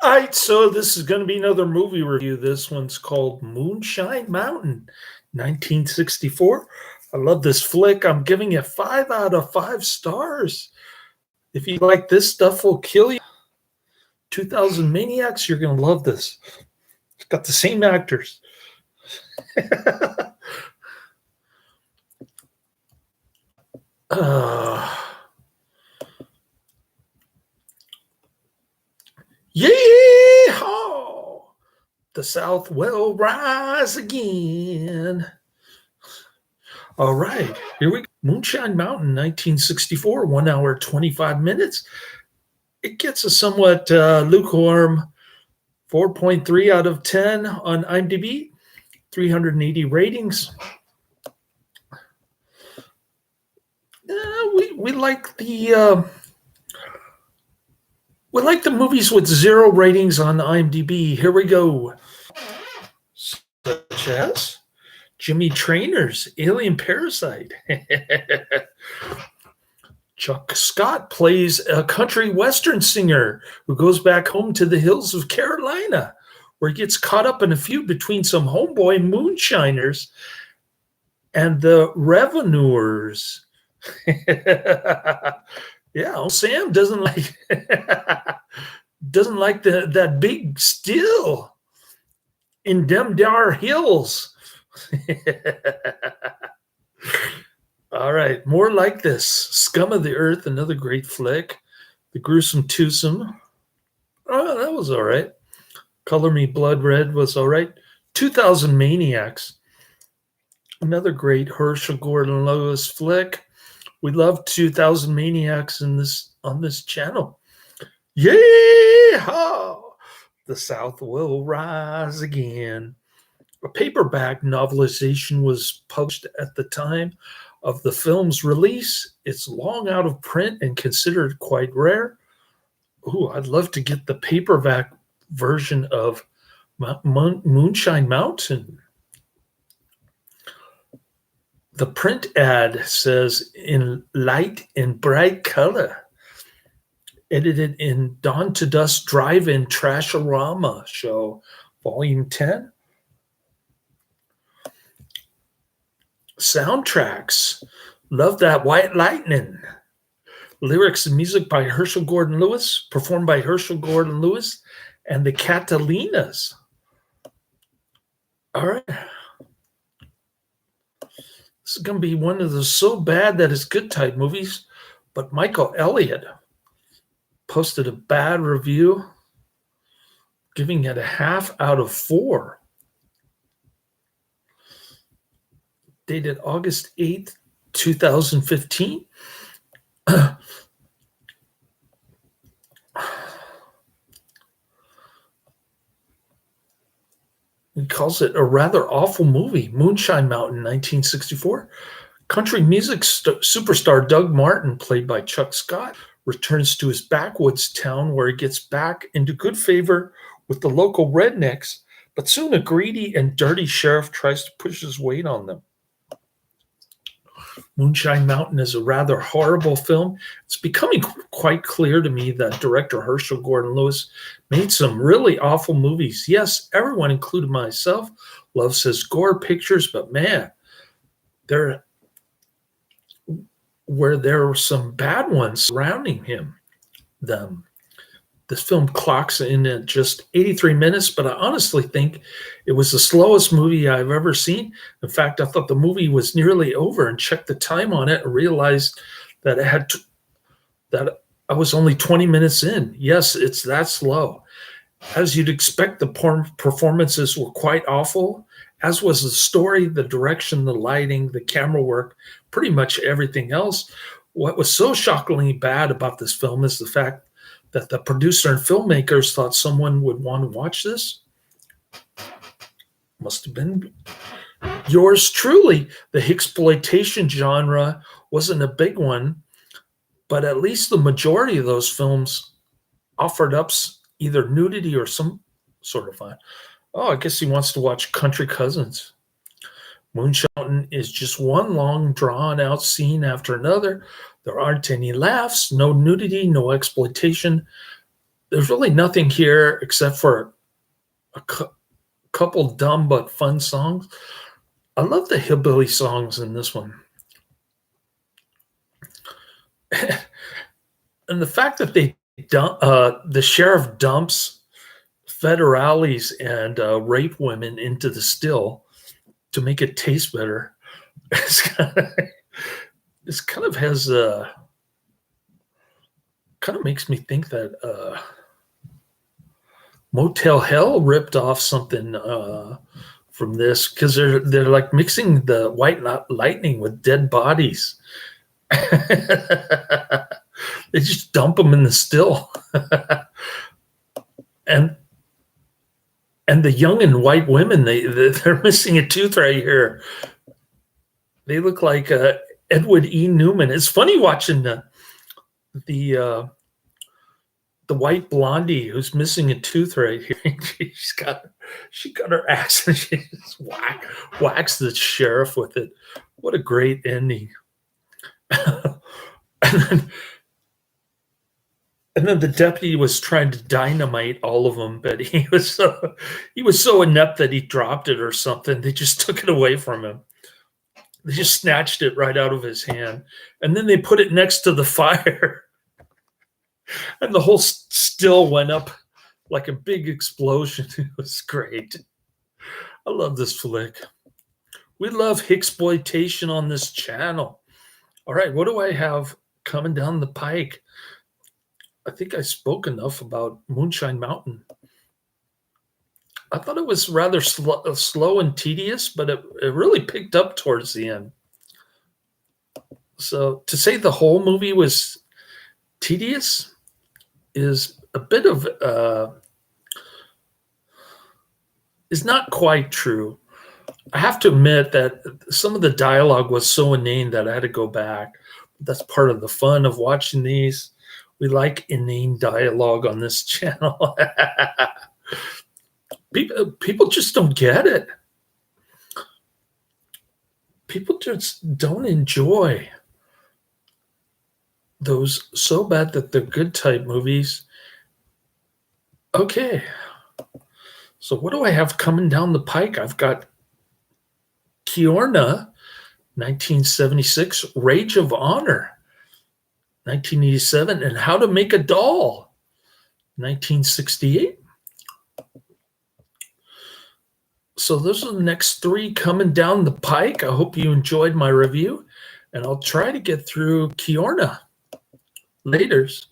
All right, so this is going to be another movie review. This one's called Moonshine Mountain, 1964. I love this flick. I'm giving it 5 out of 5 stars. If you like this stuff will kill you, 2000 Maniacs, you're going to love this. It's got the same actors. uh, Yeehaw! The South will rise again. All right, here we go. Moonshine Mountain, 1964, 1 hour, 25 minutes. It gets a somewhat lukewarm 4.3 out of 10 on IMDb, 380 ratings. We like the movies with 0 ratings on IMDb. Here we go. Such as Jimmy Trainor's Alien Parasite. Chuck Scott plays a country western singer who goes back home to the hills of Carolina, where he gets caught up in a feud between some homeboy moonshiners and the revenuers. Yeah, Sam doesn't like that big still in them dar hills. All right, more like this. Scum of the Earth, another great flick. The Gruesome Twosome. Oh, that was all right. Color Me Blood Red was all right. 2000 Maniacs. Another great Herschell Gordon Lewis flick. We love 2000 Maniacs on this channel. Yeah! The South will rise again. A paperback novelization was published at the time of the film's release. It's long out of print and considered quite rare. Ooh, I'd love to get the paperback version of Moonshine Mountain. The print ad says in light and bright color. Edited in Dawn to Dusk Drive-In Trashorama Show, Volume 10. Soundtracks. Love That White Lightning. Lyrics and music by Herschell Gordon Lewis, performed by Herschell Gordon Lewis and the Catalinas. All right. This is going to be one of those so bad that it's good type movies, but Michael Elliott posted a bad review, giving it a 0.5 out of 4. Dated August 8th, 2015. He calls it a rather awful movie. Moonshine Mountain, 1964. Country music superstar Doug Martin, played by Chuck Scott, returns to his backwoods town where he gets back into good favor with the local rednecks, but soon a greedy and dirty sheriff tries to push his weight on them. Moonshine Mountain is a rather horrible film. It's becoming quite clear to me that director Herschell Gordon Lewis made some really awful movies. Yes, everyone, including myself, loves his gore pictures, but man, there were some bad ones surrounding them. This film clocks in at just 83 minutes, but I honestly think it was the slowest movie I've ever seen. In fact, I thought the movie was nearly over and checked the time on it and realized that that I was only 20 minutes in. Yes, it's that slow. As you'd expect, the performances were quite awful, as was the story, the direction, the lighting, the camera work, pretty much everything else. What was so shockingly bad about this film is the fact that the producer and filmmakers thought someone would want to watch this. Must have been yours truly. The Hicksploitation genre wasn't a big one, but at least the majority of those films offered up either nudity or some sort of fun. Oh, I guess he wants to watch Country Cousins. Moonshine is just one long, drawn-out scene after another. There aren't any laughs, no nudity, no exploitation. There's really nothing here except for a couple dumb but fun songs. I love the hillbilly songs in this one. And the fact that the sheriff dumps federales and rape women into the still to make it taste better. This kind of has kind of makes me think that Motel Hell ripped off something from this, because they're like mixing the white lightning with dead bodies. They just dump them in the still. and the young and white women, they're missing a tooth right here. They look like Edward E. Newman. It's funny watching the white blondie who's missing a tooth right here. she got her axe and she just whacks the sheriff with it. What a great ending. And then the deputy was trying to dynamite all of them, but he was so inept that he dropped it or something. They just took it away from him. They just snatched it right out of his hand, and then they put it next to the fire, and the whole still went up like a big explosion. It was great. I love this flick. We love Hicksploitation on this channel. All right, what do I have coming down the pike? I think I spoke enough about Moonshine Mountain. I thought it was rather slow and tedious, but it really picked up towards the end. So to say the whole movie was tedious is a bit of is not quite true. I have to admit that some of the dialogue was so inane that I had to go back. That's part of the fun of watching these. We like inane dialogue on this channel. People just don't get it. People just don't enjoy those so bad that they're good type movies. Okay. So what do I have coming down the pike? I've got Kiorna, 1976, Rage of Honor, 1987, and How to Make a Doll, 1968. So those are the next three coming down the pike. I hope you enjoyed my review, and I'll try to get through Kiorna. Laters.